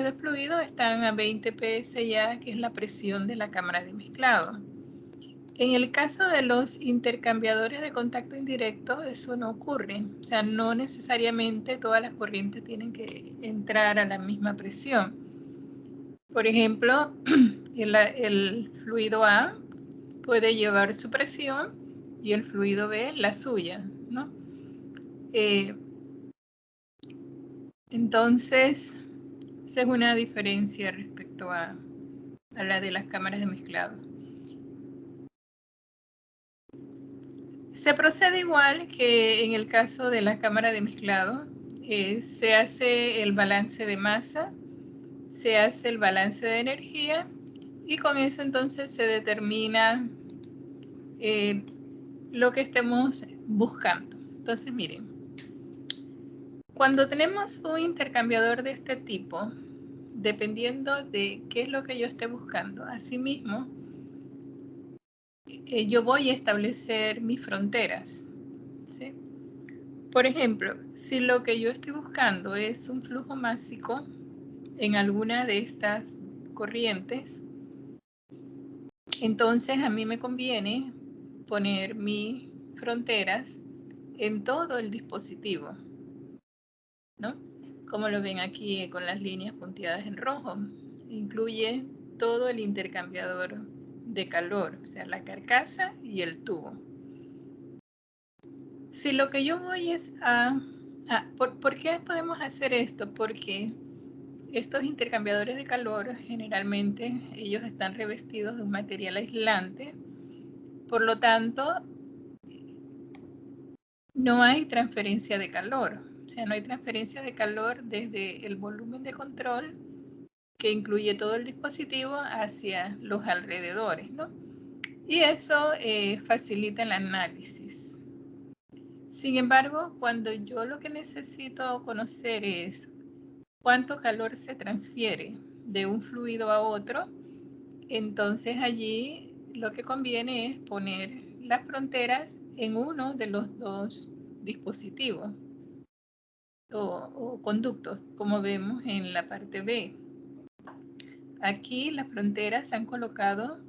de fluido están a 20 PSI, que es la presión de la cámara de mezclado. En el caso de los intercambiadores de contacto indirecto, eso no ocurre. O sea, no necesariamente todas las corrientes tienen que entrar a la misma presión. Por ejemplo, el fluido A puede llevar su presión y el fluido B la suya, ¿no? Entonces, esa es una diferencia respecto a la de las cámaras de mezclado. Se procede igual que en el caso de la cámara de mezclado. Se hace el balance de masa, se hace el balance de energía y con eso entonces se determina lo que estemos buscando. Entonces, miren, cuando tenemos un intercambiador de este tipo, dependiendo de qué es lo que yo esté buscando, asimismo, yo voy a establecer mis fronteras, ¿sí? Por ejemplo, si lo que yo estoy buscando es un flujo másico en alguna de estas corrientes, entonces a mí me conviene poner mis fronteras en todo el dispositivo, ¿no? Como lo ven aquí con las líneas punteadas en rojo. Incluye todo el intercambiador de calor, o sea, la carcasa y el tubo. Si lo que yo voy es ¿por qué podemos hacer esto? Porque estos intercambiadores de calor, generalmente, ellos están revestidos de un material aislante. Por lo tanto, no hay transferencia de calor. O sea, no hay transferencia de calor desde el volumen de control, que incluye todo el dispositivo, hacia los alrededores, ¿no? Y eso facilita el análisis. Sin embargo, cuando yo lo que necesito conocer es cuánto calor se transfiere de un fluido a otro, entonces allí lo que conviene es poner las fronteras en uno de los dos dispositivos o conductos, como vemos en la parte B. Aquí las fronteras se han colocado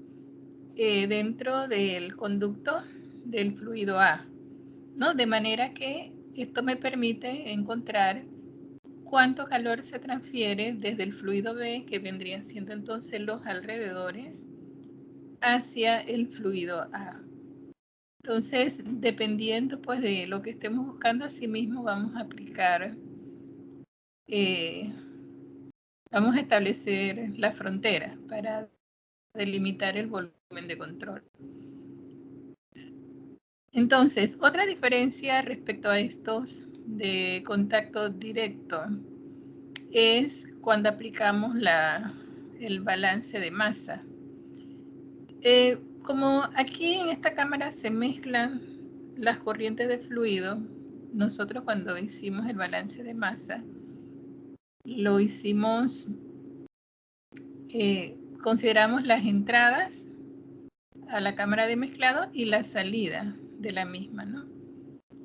dentro del conducto del fluido A, ¿no? De manera que esto me permite encontrar cuánto calor se transfiere desde el fluido B, que vendrían siendo entonces los alrededores, hacia el fluido A. Entonces, dependiendo pues de lo que estemos buscando, asimismo vamos a aplicar, vamos a establecer la frontera para delimitar el volumen de control. Entonces, otra diferencia respecto a estos de contacto directo es cuando aplicamos el balance de masa. Como aquí en esta cámara se mezclan las corrientes de fluido, nosotros cuando hicimos el balance de masa, lo hicimos, consideramos las entradas a la cámara de mezclado y la salida de la misma, ¿no?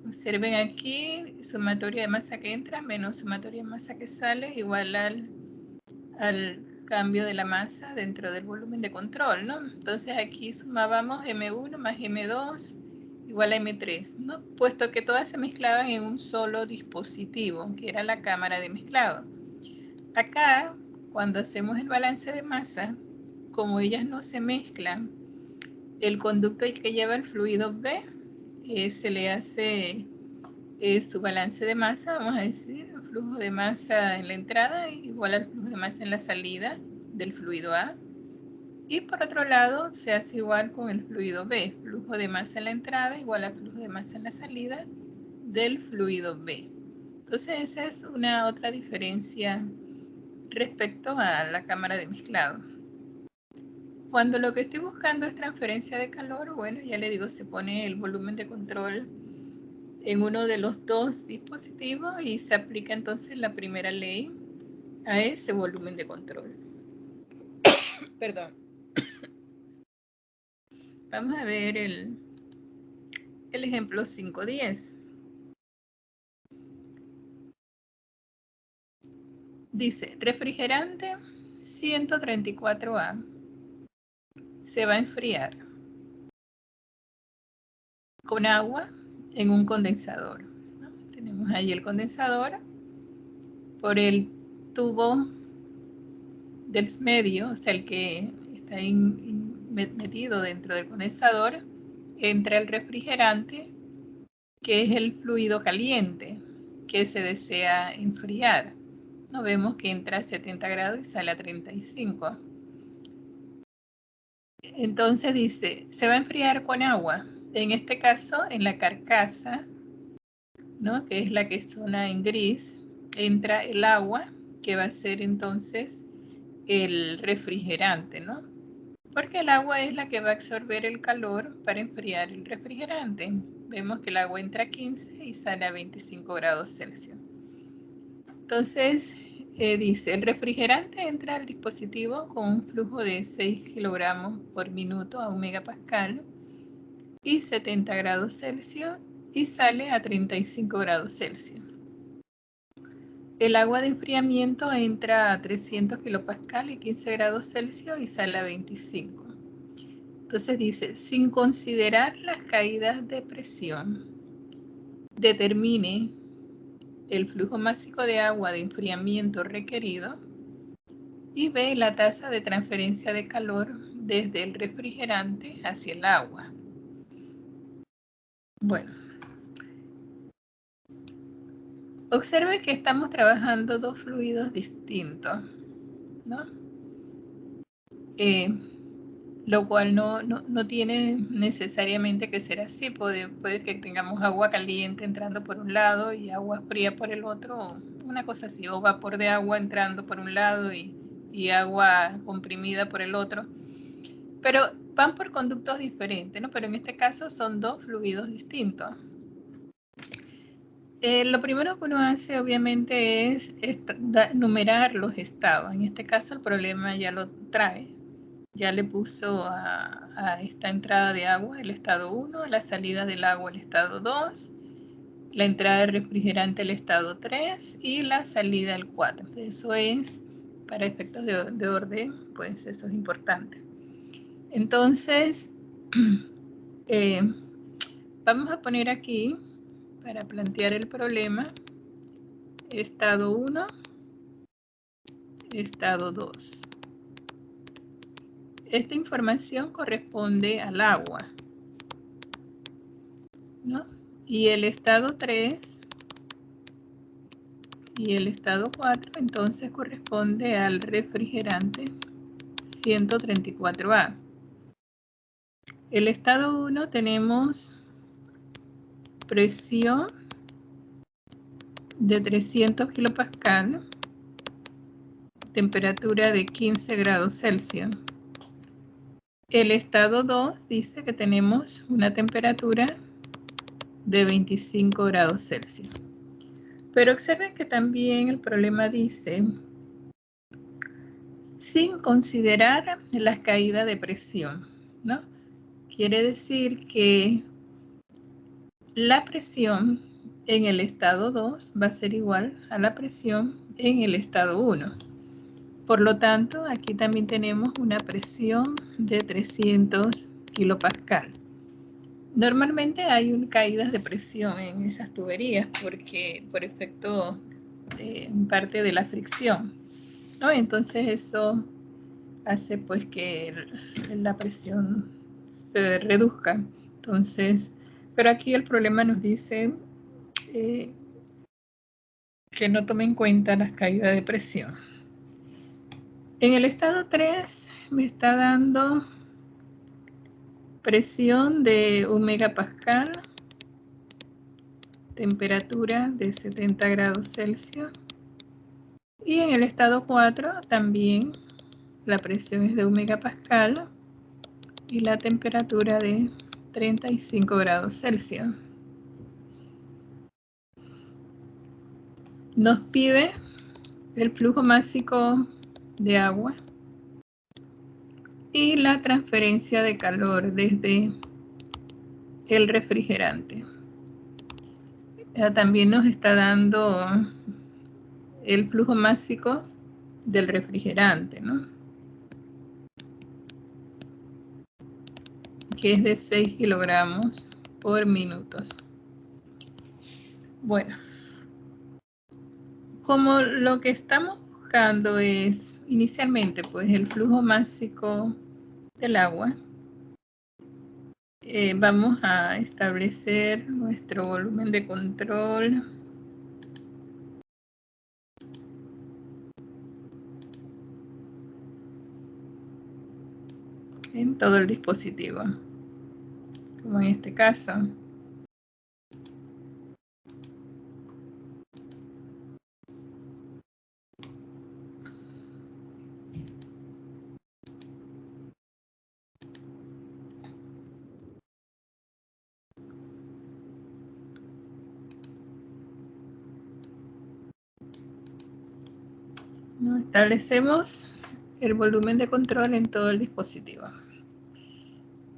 Observen aquí, sumatoria de masa que entra menos sumatoria de masa que sale, igual al cambio de la masa dentro del volumen de control, ¿no? Entonces aquí sumábamos M1 más M2 igual a M3, ¿no? Puesto que todas se mezclaban en un solo dispositivo, que era la cámara de mezclado. Acá, cuando hacemos el balance de masa, como ellas no se mezclan, el conducto que lleva el fluido B se le hace su balance de masa, vamos a decir, el flujo de masa en la entrada igual al flujo de masa en la salida del fluido A. Y por otro lado, se hace igual con el fluido B, flujo de masa en la entrada igual al flujo de masa en la salida del fluido B. Entonces esa es una otra diferencia respecto a la cámara de mezclado. Cuando lo que estoy buscando es transferencia de calor, bueno, ya le digo, se pone el volumen de control en uno de los dos dispositivos y se aplica entonces la primera ley a ese volumen de control. Perdón. Vamos a ver el ejemplo 5.10. Dice, refrigerante 134A se va a enfriar con agua en un condensador, ¿no? Tenemos ahí el condensador. Por el tubo del medio, o sea, el que está metido dentro del condensador, entra el refrigerante, que es el fluido caliente que se desea enfriar. No vemos que entra a 70 grados y sale a 35. Entonces dice, se va a enfriar con agua. En este caso, en la carcasa, ¿no? Que es la que suena en gris, entra el agua, que va a ser entonces el refrigerante, ¿no? Porque el agua es la que va a absorber el calor para enfriar el refrigerante. Vemos que el agua entra a 15 y sale a 25 grados Celsius. Entonces, dice, el refrigerante entra al dispositivo con un flujo de 6 kilogramos por minuto a 1 megapascal y 70 grados Celsius y sale a 35 grados Celsius. El agua de enfriamiento entra a 300 kilopascal y 15 grados Celsius y sale a 25. Entonces dice, sin considerar las caídas de presión, determine el flujo máximo de agua de enfriamiento requerido y ve la tasa de transferencia de calor desde el refrigerante hacia el agua. Bueno, observe que estamos trabajando dos fluidos distintos, ¿no? Lo cual no tiene necesariamente que ser así. Puede que tengamos agua caliente entrando por un lado y agua fría por el otro, una cosa así, o vapor de agua entrando por un lado y agua comprimida por el otro. Pero van por conductos diferentes, ¿no? Pero en este caso son dos fluidos distintos. Lo primero que uno hace obviamente es numerar los estados. En este caso el problema ya lo trae. Ya le puso a esta entrada de agua el estado 1, la salida del agua el estado 2, la entrada de refrigerante el estado 3 y la salida el 4. Eso es, para efectos de orden, pues eso es importante. Entonces, vamos a poner aquí, para plantear el problema, estado 1, estado 2. Esta información corresponde al agua, ¿no? Y el estado 3 y el estado 4 entonces corresponde al refrigerante 134A. El estado 1 tenemos presión de 300 kilopascal, temperatura de 15 grados Celsius. El estado 2 dice que tenemos una temperatura de 25 grados Celsius. Pero observen que también el problema dice, sin considerar las caídas de presión, ¿no? Quiere decir que la presión en el estado 2 va a ser igual a la presión en el estado 1. Por lo tanto, aquí también tenemos una presión de 300 kilopascal. Normalmente hay caídas de presión en esas tuberías porque por efecto en parte de la fricción, ¿no? Entonces eso hace pues que la presión se reduzca. Entonces, pero aquí el problema nos dice que no tome en cuenta las caídas de presión. En el estado 3 me está dando presión de 1 megapascal, temperatura de 70 grados Celsius. Y en el estado 4 también la presión es de 1 megapascal y la temperatura de 35 grados Celsius. Nos pide el flujo máximo de agua y la transferencia de calor desde el refrigerante. También nos está dando el flujo másico del refrigerante, ¿no? Que es de 6 kilogramos por minutos. Bueno, como lo que estamos buscando es inicialmente pues el flujo másico del agua, vamos a establecer nuestro volumen de control en todo el dispositivo, como en este caso. ¿No? Establecemos el volumen de control en todo el dispositivo.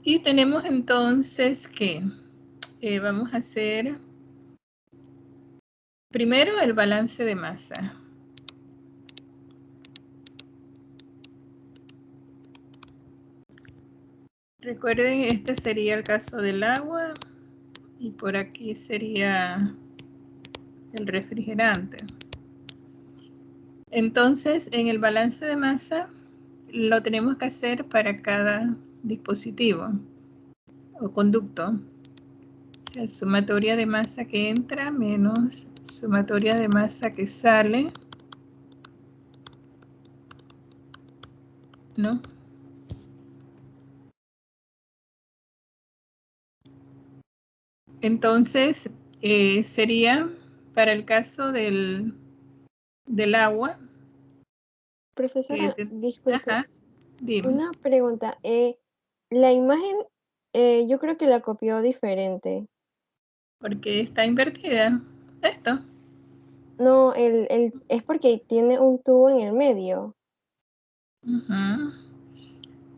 Y tenemos entonces que vamos a hacer primero el balance de masa. Recuerden, este sería el caso del agua y por aquí sería el refrigerante. Entonces, en el balance de masa lo tenemos que hacer para cada dispositivo o conducto. O sea, sumatoria de masa que entra menos sumatoria de masa que sale, ¿no? Entonces, sería para el caso del agua. Profesora, disculpe, Ajá, dime. una pregunta. La imagen, yo creo que la copió diferente. Porque está invertida. Esto. No, es porque tiene un tubo en el medio. Ujú.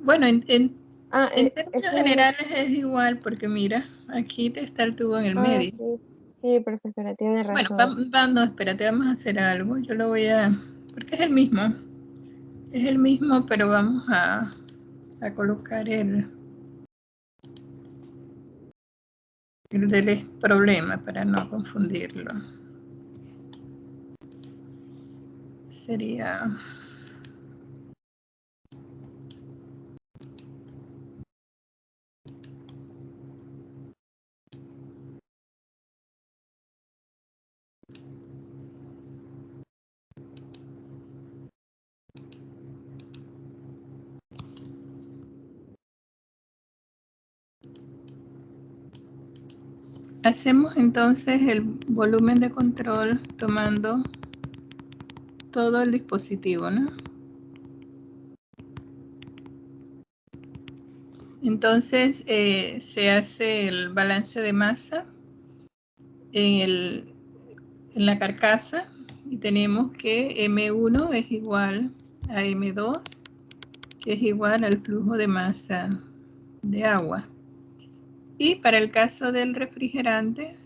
Bueno, en términos Eso mismo. generales es igual, porque mira, aquí está el tubo en el Ah, medio. sí. Sí, profesora, tiene Bueno, razón. no, espérate, vamos a hacer algo. Yo lo voy a... porque es el mismo. Es el mismo, pero vamos a colocar el del problema para no confundirlo. Sería... Hacemos entonces el volumen de control tomando todo el dispositivo, ¿no? Entonces se hace el balance de masa en la carcasa y tenemos que M1 es igual a M2, que es igual al flujo de masa de agua. Y para el caso del refrigerante,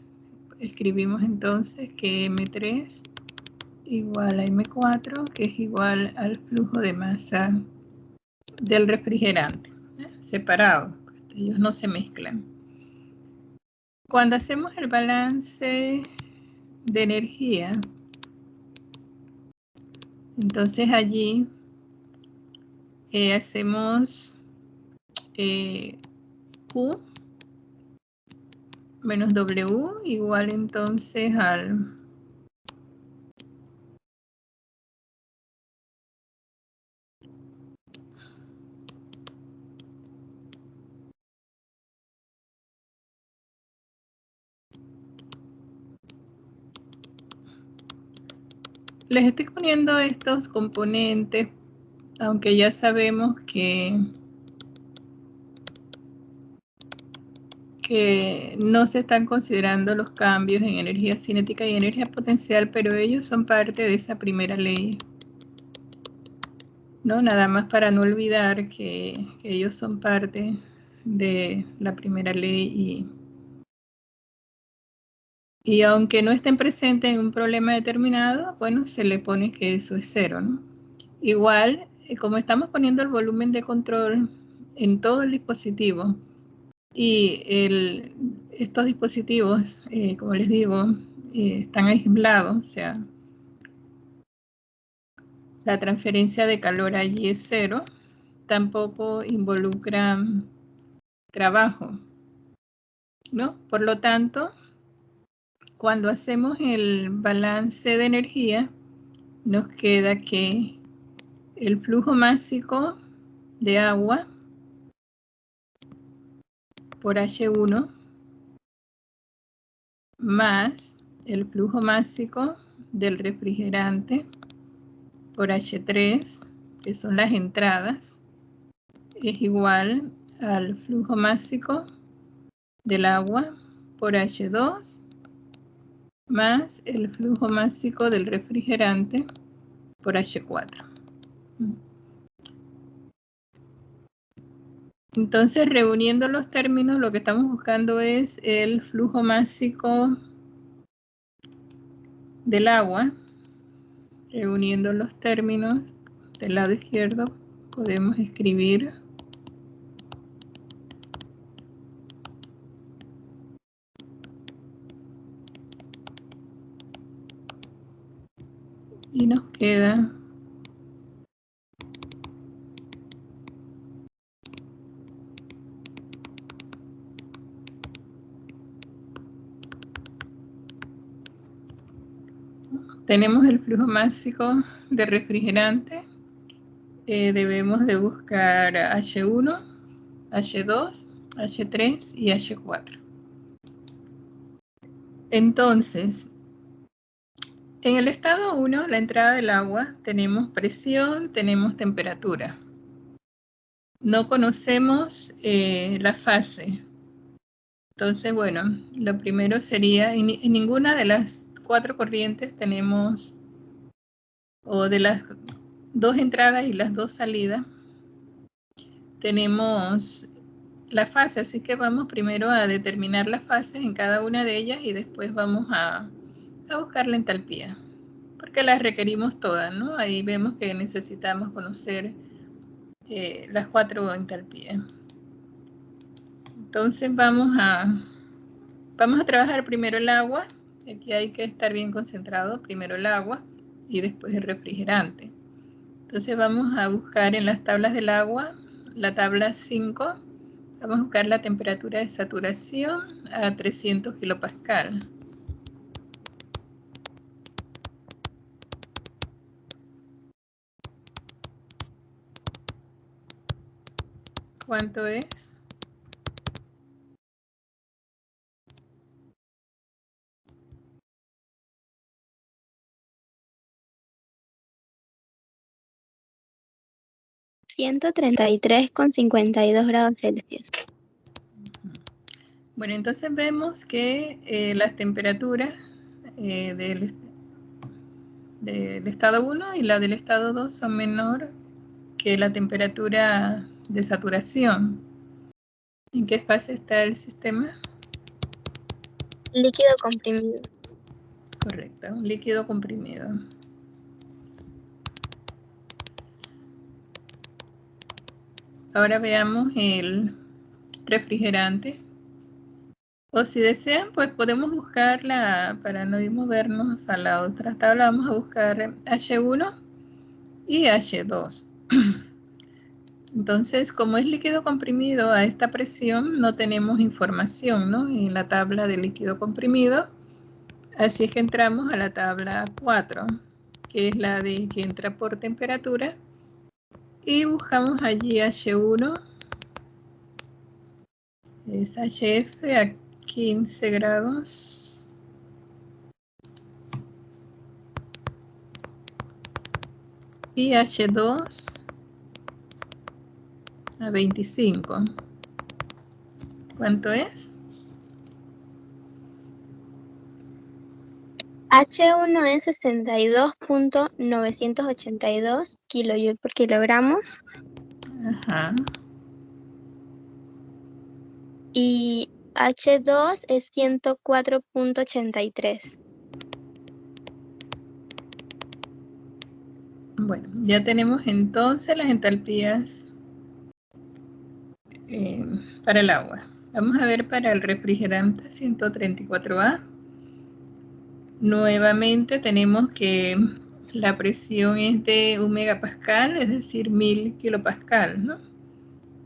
escribimos entonces que M3 igual a M4, que es igual al flujo de masa del refrigerante, separado, ellos no se mezclan. Cuando hacemos el balance de energía, entonces allí hacemos Q menos W igual entonces al les estoy poniendo estos componentes, aunque ya sabemos que no se están considerando los cambios en energía cinética y energía potencial, pero ellos son parte de esa primera ley, ¿no? Nada más para no olvidar que ellos son parte de la primera ley Y aunque no estén presentes en un problema determinado, bueno, se le pone que eso es 0, ¿no? Igual, como estamos poniendo el volumen de control en todo el dispositivo, y estos dispositivos, como les digo, están aislados, o sea, la transferencia de calor allí es 0, tampoco involucra trabajo, ¿no? Por lo tanto, cuando hacemos el balance de energía, nos queda que el flujo másico de agua por H1 más el flujo másico del refrigerante por H3, que son las entradas, es igual al flujo másico del agua por H2 más el flujo másico del refrigerante por H4. Entonces, reuniendo los términos, lo que estamos buscando es el flujo másico del agua. Reuniendo los términos del lado izquierdo, podemos escribir y nos queda tenemos el flujo másico de refrigerante. Debemos de buscar H1, H2, H3 y H4. Entonces, en el estado 1, la entrada del agua, tenemos presión, tenemos temperatura. No conocemos la fase. Entonces, bueno, lo primero sería, en ninguna de las 4 corrientes tenemos, o de las 2 entradas y las 2 salidas, tenemos la fase, así que vamos primero a determinar las fases en cada una de ellas y después vamos a buscar la entalpía, porque las requerimos todas, ¿no? Ahí vemos que necesitamos conocer las 4 entalpías. Entonces vamos a trabajar primero el agua. Aquí hay que estar bien concentrado, primero el agua y después el refrigerante. Entonces vamos a buscar en las tablas del agua, la tabla 5, vamos a buscar la temperatura de saturación a 300 kilopascal. ¿Cuánto es? $133,52 °C. Bueno, entonces vemos que las temperaturas del estado 1 y la del estado 2 son menor que la temperatura de saturación. ¿En qué fase está el sistema? Líquido comprimido. Correcto, un líquido comprimido. Ahora veamos el refrigerante. O si desean, pues podemos buscarla, para no movernos a la otra tabla, vamos a buscar H1 y H2. Entonces, como es líquido comprimido a esta presión, no tenemos información, ¿no?, en la tabla de líquido comprimido. Así es que entramos a la tabla 4, que es la de que entra por temperatura, y buscamos allí H1, es HF a 15 grados. Y H2 a 25. ¿Cuánto es? H1 es 62.982 kJ por kilogramos. Ajá. Y H2 es 104.83. Bueno, ya tenemos entonces las entalpías para el agua. Vamos a ver para el refrigerante 134A. Nuevamente tenemos que la presión es de 1 megapascal, es decir, 1000 kilopascal, ¿no?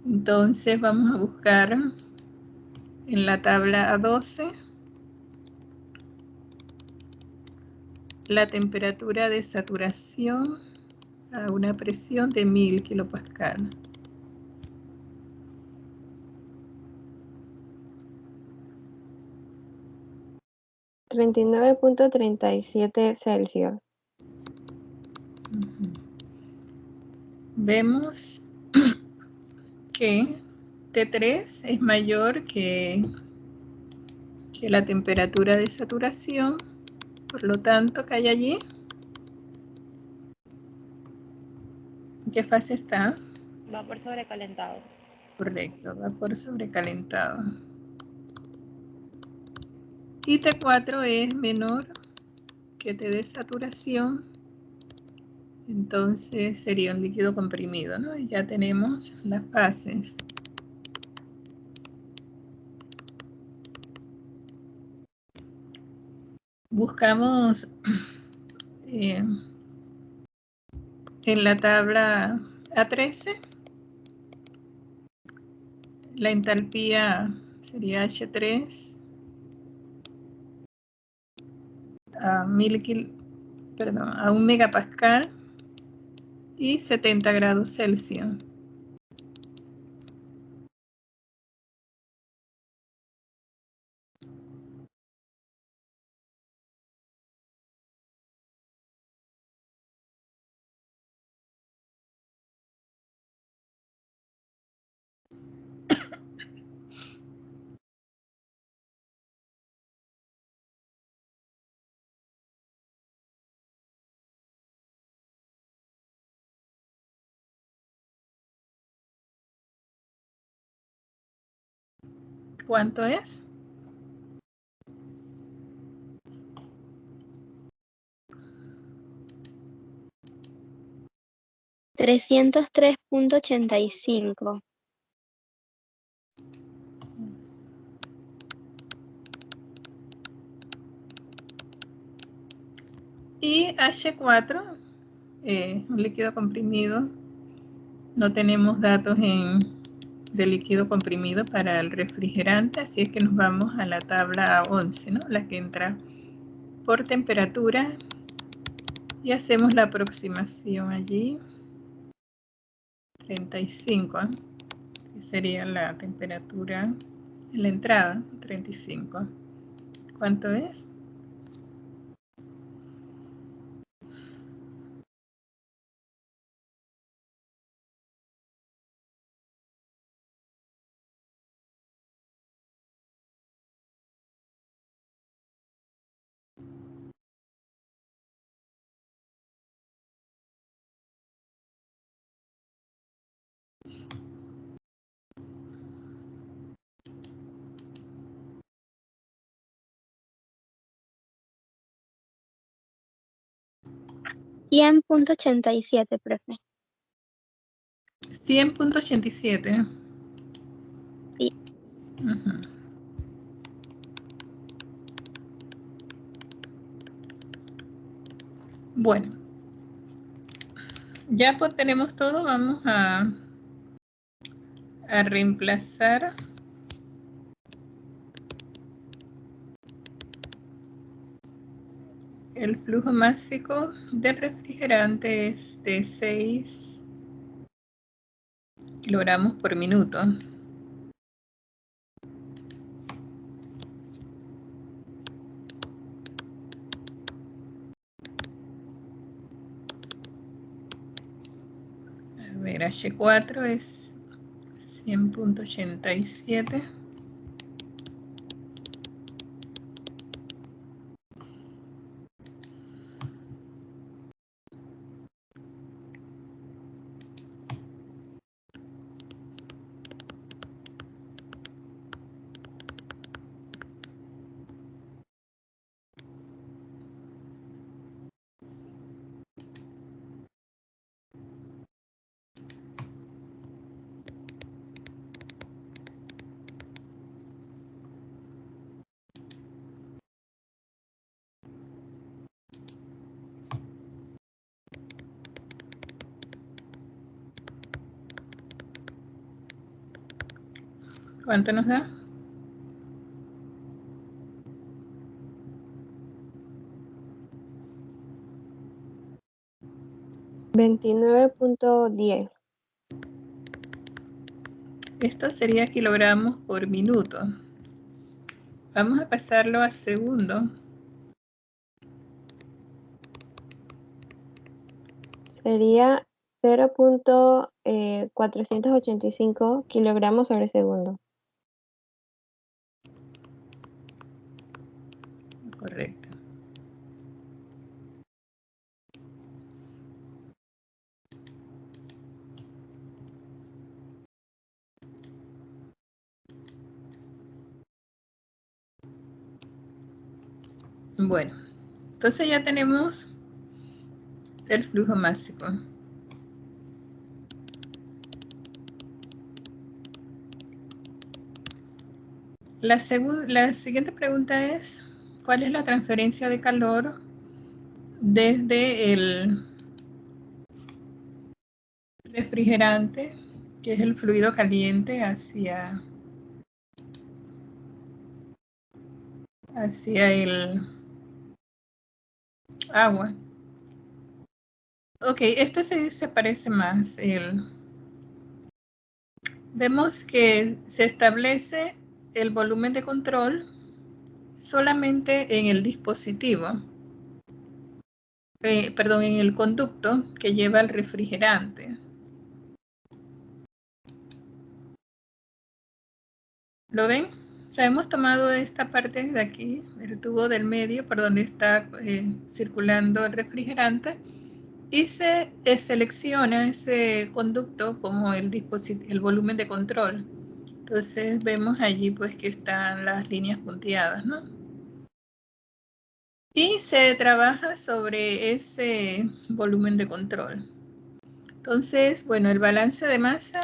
Entonces vamos a buscar en la tabla A12 la temperatura de saturación a una presión de 1000 kilopascal. $39.37 Celsius. Vemos que T3 es mayor que la temperatura de saturación, por lo tanto, ¿qué hay allí? ¿En qué fase está? Vapor sobrecalentado. Correcto, vapor sobrecalentado. Y T4 es menor que T de saturación, entonces sería un líquido comprimido, ¿no? Y ya tenemos las fases. Buscamos en la tabla A13, la entalpía sería H3 a 1 megapascal y 70 grados Celsius. ¿Cuánto es? $303.85. Y H4, un líquido comprimido. No tenemos datos de líquido comprimido para el refrigerante, así es que nos vamos a la tabla 11, ¿no? La que entra por temperatura, y hacemos la aproximación allí. 35, que sería la temperatura en la entrada, 35. ¿Cuánto es? $100.87, profe. 100.87. Sí. Bueno, ya pues tenemos todo. Vamos a reemplazar el flujo máximo del refrigerante es de 6 kilogramos por minuto. A ver, H4 es 100.87. ¿Cuánto nos da? $29.10. Esto sería kilogramos por minuto. Vamos a pasarlo a segundo. Sería 0.485 kilogramos sobre segundo. Correcto. Bueno, entonces ya tenemos el flujo máximo. La siguiente pregunta es, ¿cuál es la transferencia de calor desde el refrigerante, que es el fluido caliente, hacia el agua? Ok, este se parece más. Vemos que se establece el volumen de control solamente en el dispositivo, perdón, en el conducto que lleva el refrigerante. ¿Lo ven? O sea, hemos tomado esta parte de aquí, el tubo del medio, por donde está circulando el refrigerante, y se selecciona ese conducto como el volumen de control. Entonces vemos allí pues que están las líneas punteadas, ¿no? Y se trabaja sobre ese volumen de control. Entonces, bueno, el balance de masa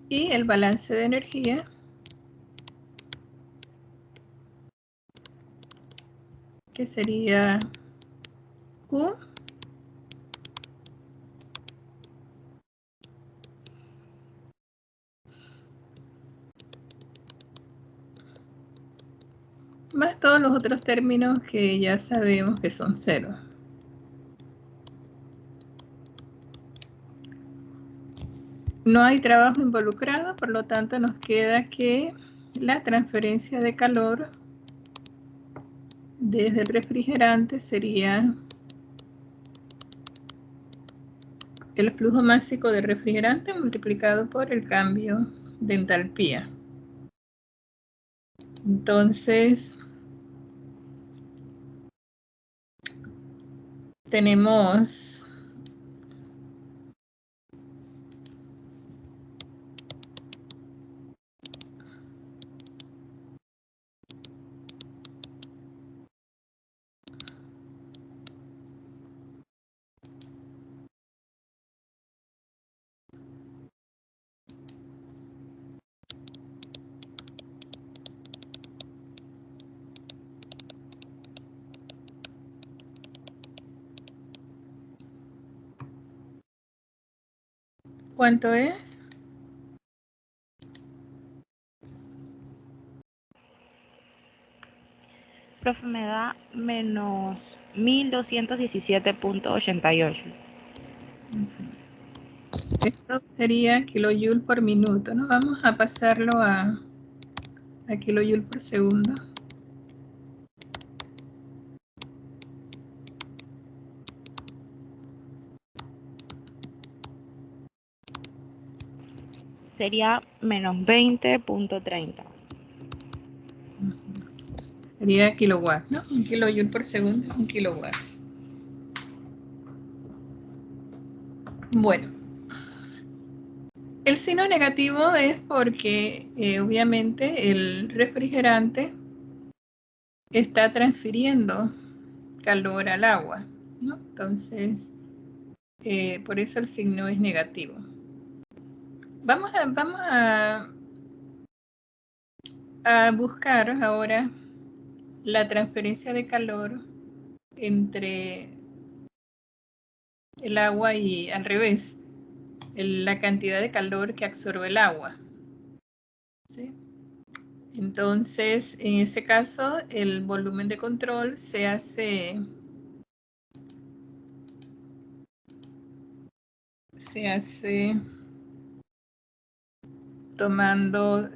y el balance de energía que sería Q más todos los otros términos que ya sabemos que son cero. No hay trabajo involucrado, por lo tanto nos queda que la transferencia de calor desde el refrigerante sería el flujo máximo del refrigerante multiplicado por el cambio de entalpía. Entonces, tenemos ¿cuánto es? Profe, me da menos 1217.88. Esto sería kilojoule por minuto, ¿no? Vamos a pasarlo a kilojoule por segundo. Sería menos 20.30. Sería kilowatts, ¿no? Un kilojoule por segundo es un kilowatts. Bueno, el signo negativo es porque obviamente el refrigerante está transfiriendo calor al agua, ¿no? Entonces, por eso el signo es negativo. Vamos a buscar ahora la transferencia de calor entre el agua y al revés, la cantidad de calor que absorbe el agua. ¿Sí? Entonces, en ese caso, el volumen de control se hace tomando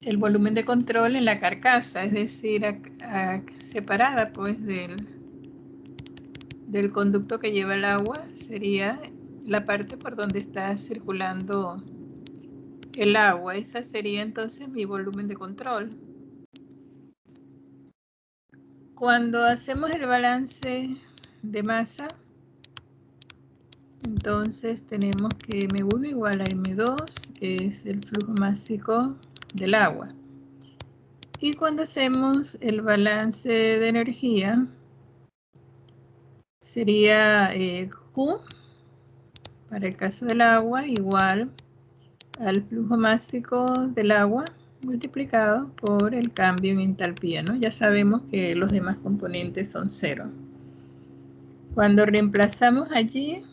el volumen de control en la carcasa, es decir, separada pues del conducto que lleva el agua, sería la parte por donde está circulando el agua. Esa sería entonces mi volumen de control. Cuando hacemos el balance de masa, entonces tenemos que M1 igual a M2, que es el flujo másico del agua. Y cuando hacemos el balance de energía, sería Q, para el caso del agua, igual al flujo másico del agua multiplicado por el cambio en entalpía, ¿no? Ya sabemos que los demás componentes son cero. Cuando reemplazamos allí,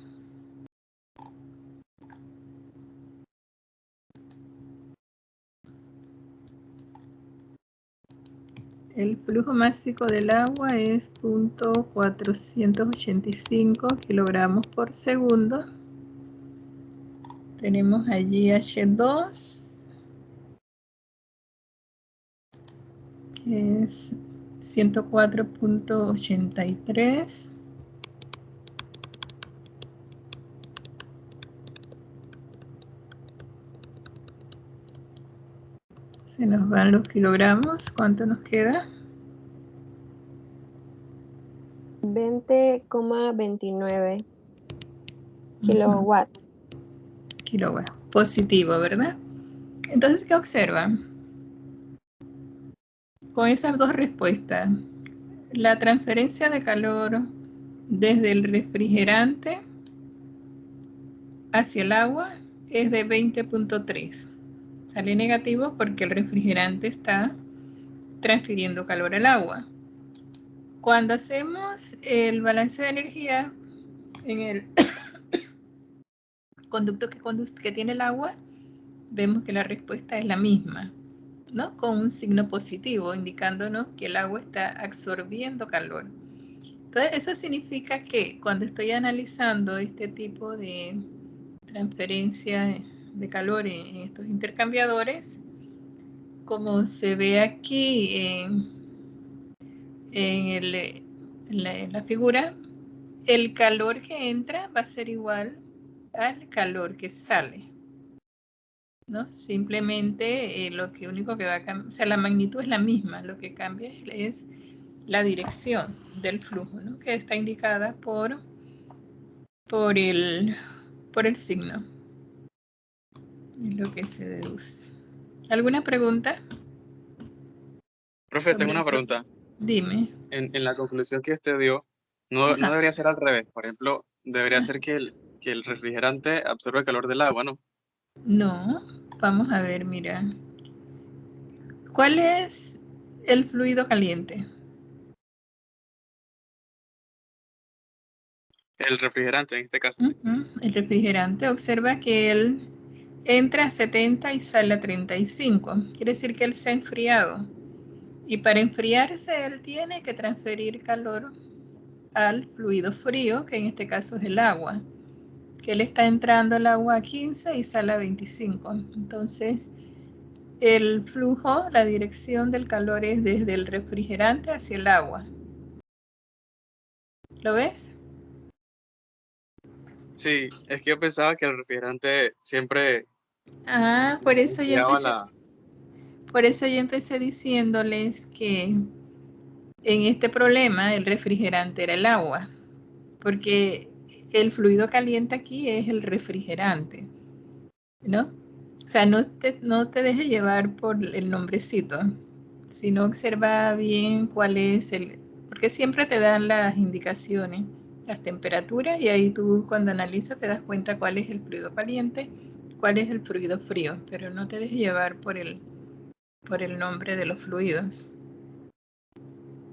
el flujo másico del agua es 0.485 kilogramos por segundo. Tenemos allí H2, que es 104.83. Se nos van los kilogramos. ¿Cuánto nos queda? 20,29 kilowatts. Kilowatts. Positivo, ¿verdad? Entonces, ¿qué observan? Con esas dos respuestas, la transferencia de calor desde el refrigerante hacia el agua es de 20.3. Sale negativo porque el refrigerante está transfiriendo calor al agua. Cuando hacemos el balance de energía en el conducto que tiene el agua, vemos que la respuesta es la misma, ¿no? Con un signo positivo, indicándonos que el agua está absorbiendo calor. Entonces, eso significa que cuando estoy analizando este tipo de transferencia de calor en estos intercambiadores, como se ve aquí en la figura, el calor que entra va a ser igual al calor que sale, ¿no? Simplemente lo que único que va a cambiar, o sea, la magnitud es la misma, lo que cambia es la dirección del flujo, ¿no? Que está indicada por el signo. Es lo que se deduce. ¿Alguna pregunta? Profe, tengo una pregunta. Dime. En la conclusión que usted dio, no debería ser al revés. Por ejemplo, debería ser que el refrigerante absorbe el calor del agua, ¿no? No, vamos a ver, mira. ¿Cuál es el fluido caliente? El refrigerante, en este caso. El refrigerante, observa que él entra a 70 y sale a 35. Quiere decir que él se ha enfriado. Y para enfriarse, él tiene que transferir calor al fluido frío, que en este caso es el agua. Que él está entrando el agua a 15 y sale a 25. Entonces, el flujo, la dirección del calor es desde el refrigerante hacia el agua. ¿Lo ves? Sí, es que yo pensaba que el refrigerante siempre Por eso yo enfriaba empecé diciéndoles que en este problema el refrigerante era el agua, porque el fluido caliente aquí es el refrigerante, ¿no? O sea, no te dejes llevar por el nombrecito, sino observa bien cuál es porque siempre te dan las indicaciones, las temperaturas, y ahí tú cuando analizas te das cuenta cuál es el fluido caliente, cuál es el fluido frío, pero no te dejes llevar por el por el nombre de los fluidos.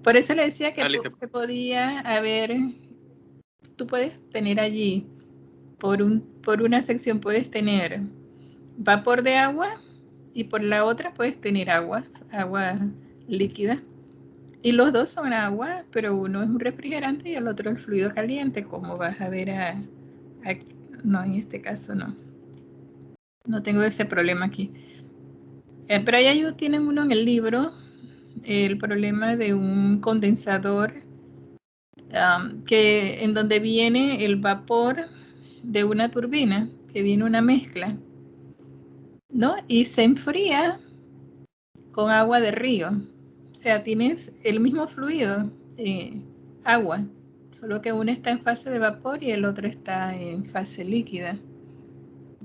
Por eso le decía que listo. se podía haber, tú puedes tener allí, por una sección puedes tener vapor de agua y por la otra puedes tener agua líquida. Y los dos son agua, pero uno es un refrigerante y el otro es fluido caliente, como vas a ver aquí. No, en este caso no. No tengo ese problema aquí. Pero ellos tienen uno en el libro, el problema de un condensador en donde viene el vapor de una turbina, que viene una mezcla, ¿no? Y se enfría con agua de río. O sea, tienes el mismo fluido, agua, solo que uno está en fase de vapor y el otro está en fase líquida.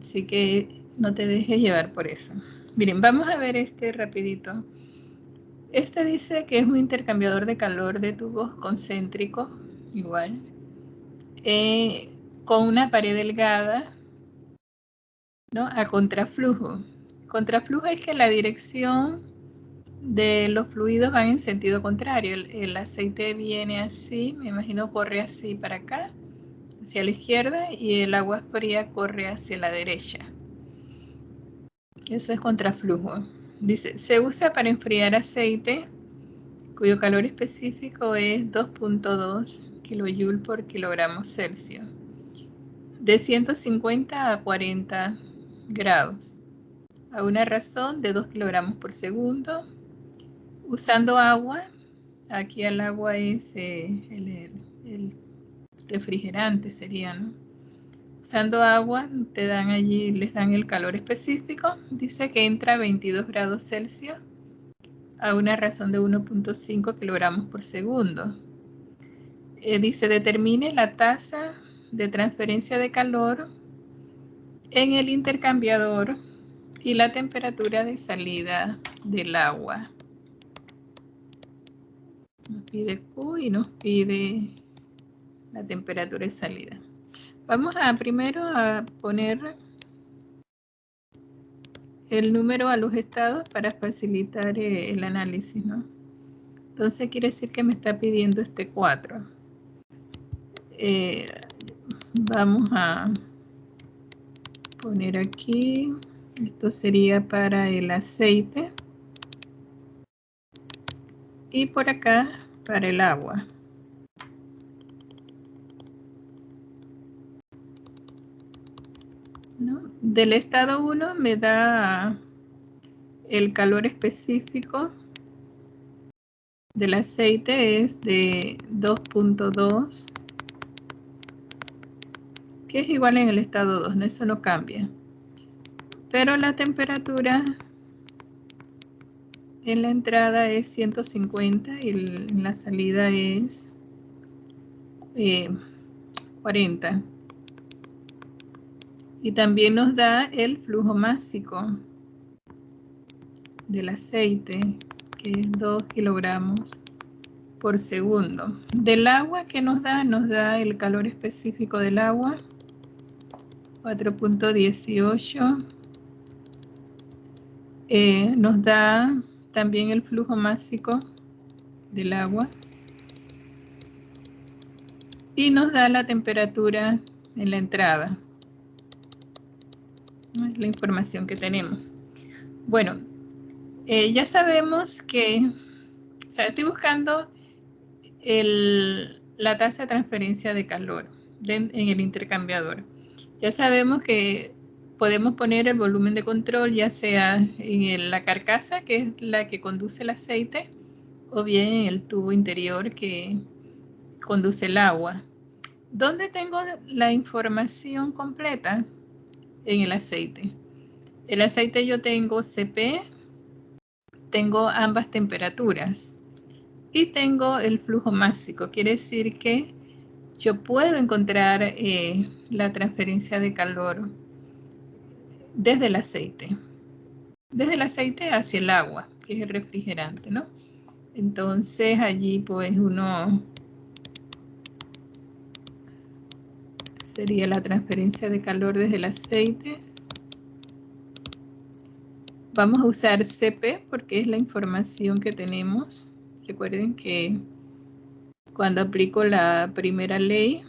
Así que no te dejes llevar por eso. Miren, vamos a ver este rapidito. Este dice que es un intercambiador de calor de tubos concéntricos, igual, con una pared delgada, ¿no? A contraflujo. Contraflujo es que la dirección de los fluidos van en sentido contrario. El aceite viene así, me imagino corre así para acá, hacia la izquierda, y el agua fría corre hacia la derecha. Eso es contraflujo. Dice, se usa para enfriar aceite cuyo calor específico es 2.2 kJ por kilogramo Celsius, de 150 a 40 grados, a una razón de 2 kilogramos por segundo, usando agua. Aquí el agua es el refrigerante, sería, ¿no? Usando agua, les dan el calor específico. Dice que entra a 22 grados Celsius a una razón de 1.5 kilogramos por segundo. Dice, determine la tasa de transferencia de calor en el intercambiador y la temperatura de salida del agua. Nos pide Q y nos pide la temperatura de salida. Vamos primero a poner el número a los estados para facilitar el análisis, ¿no? Entonces quiere decir que me está pidiendo este 4. Vamos a poner aquí, esto sería para el aceite y por acá para el agua. ¿No? Del estado 1 me da el calor específico del aceite, es de 2.2, que es igual en el estado 2, ¿no? Eso no cambia. Pero la temperatura en la entrada es 150 y en la salida es 40. Y también nos da el flujo másico del aceite, que es 2 kilogramos por segundo. Del agua que nos da el calor específico del agua, 4.18. Nos da también el flujo másico del agua. Y nos da la temperatura en la entrada. Es la información que tenemos. Bueno, ya sabemos que, o sea, estoy buscando la tasa de transferencia de calor en el intercambiador. Ya sabemos que podemos poner el volumen de control, ya sea en la carcasa, que es la que conduce el aceite, o bien en el tubo interior que conduce el agua. ¿Dónde tengo la información completa? En el aceite. El aceite yo tengo CP, tengo ambas temperaturas y tengo el flujo másico. Quiere decir que yo puedo encontrar la transferencia de calor desde el aceite hacia el agua, que es el refrigerante, ¿no? Entonces allí pues uno sería la transferencia de calor desde el aceite. Vamos a usar CP porque es la información que tenemos. Recuerden que cuando aplico la primera ley,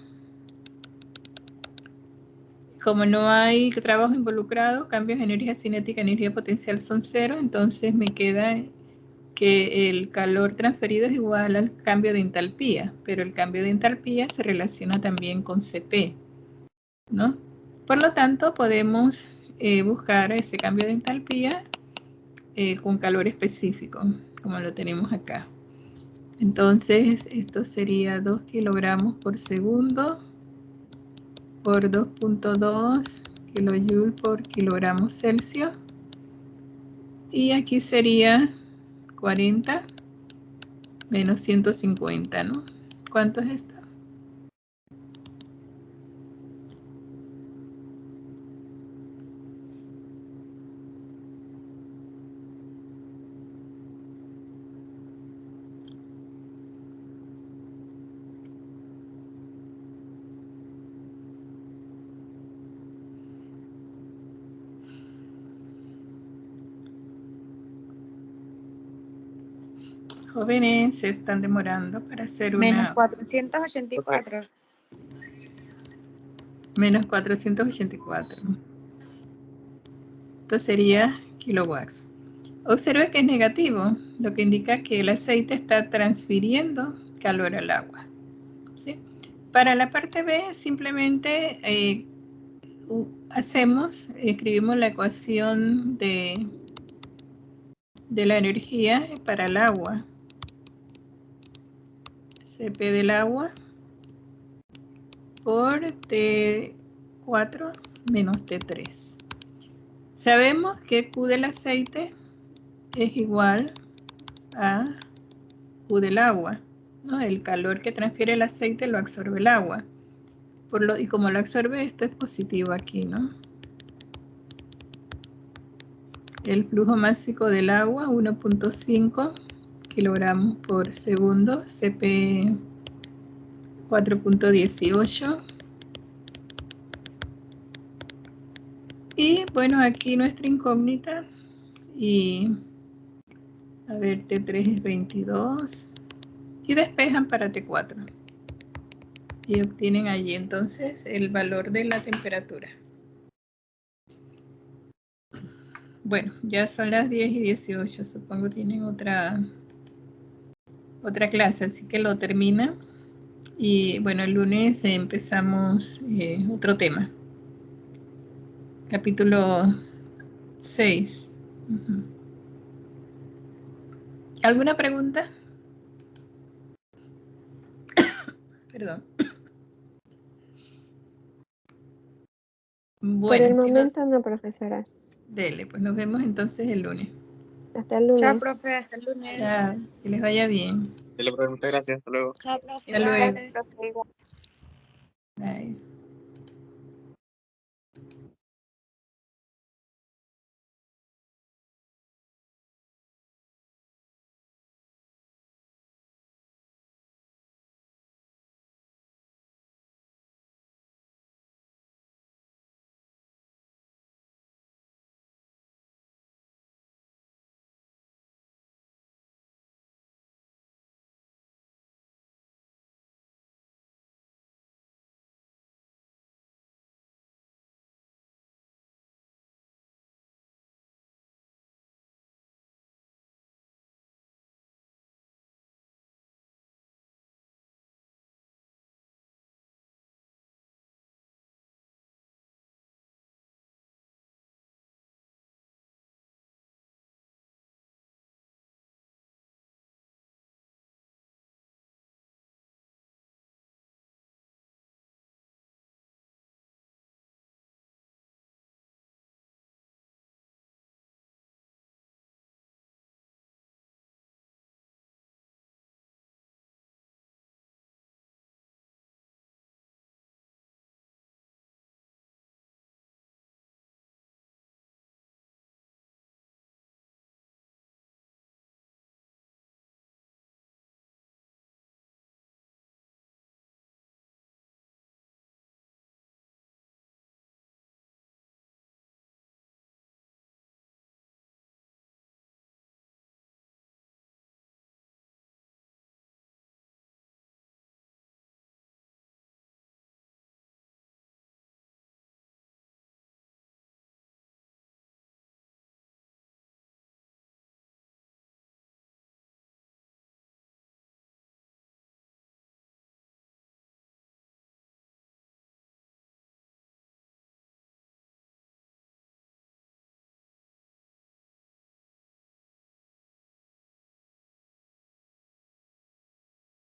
como no hay trabajo involucrado, cambios de energía cinética, energía potencial son 0, entonces me queda que el calor transferido es igual al cambio de entalpía, pero el cambio de entalpía se relaciona también con CP, ¿no? Por lo tanto, podemos buscar ese cambio de entalpía con calor específico, como lo tenemos acá. Entonces, esto sería 2 kilogramos por segundo por 2.2 kilojoule por kilogramo Celsius. Y aquí sería 40 menos 150, ¿no? ¿Cuánto es esto? Jóvenes, se están demorando para hacer Menos una... 484. Menos 484. Esto sería kilowatts. Observe que es negativo, lo que indica que el aceite está transfiriendo calor al agua, ¿sí? Para la parte B, simplemente escribimos la ecuación de la energía para el agua. Cp del agua por T4 menos T3. Sabemos que Q del aceite es igual a Q del agua, ¿no? El calor que transfiere el aceite lo absorbe el agua. Y como lo absorbe, esto es positivo aquí, ¿no? El flujo másico del agua, 1.5 kilogramos por segundo, CP 4.18. Y bueno, aquí nuestra incógnita. Y a ver, T3 es 22. Y despejan para T4. Y obtienen allí entonces el valor de la temperatura. Bueno, ya son las 10:18. Supongo que tienen otra clase, así que lo termina. Y bueno, el lunes empezamos otro tema. Capítulo 6. ¿Alguna pregunta? Perdón. Por Bueno, el si no, momento no, profesora. dele, pues nos vemos entonces el lunes. Hasta el lunes. Chao, profe. Hasta el lunes. Chao, que les vaya bien. Muchas gracias, hasta luego. Chao, profe. Hasta luego. Profe, igual. Bye.